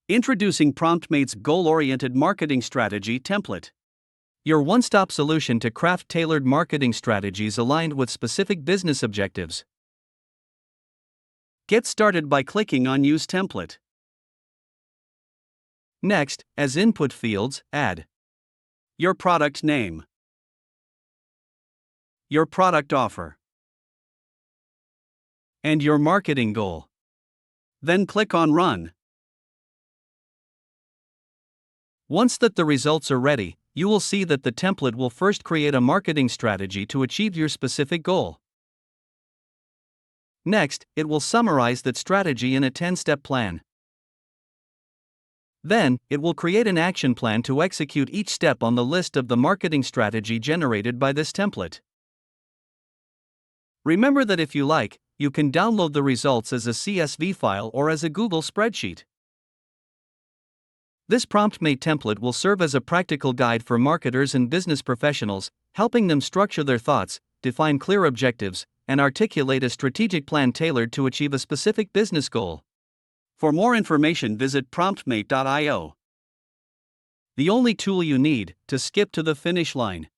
Introducing Promptmate's goal-oriented marketing strategy template. Your one-stop solution to craft tailored marketing strategies aligned with specific business objectives. Get started by clicking on Use Template. Next, as input fields, add your product name, your product offer, and your marketing goal. Then click on Run. Once that the results are ready, you will see that the template will first create a marketing strategy to achieve your specific goal. Next, it will summarize that strategy in a 10-step plan. Then, it will create an action plan to execute each step on the list of the marketing strategy generated by this template. Remember that if you like, you can download the results as a CSV file or as a Google spreadsheet. This Promptmate template will serve as a practical guide for marketers and business professionals, helping them structure their thoughts, define clear objectives, and articulate a strategic plan tailored to achieve a specific business goal. For more information, visit promptmate.io. The only tool you need to skip to the finish line.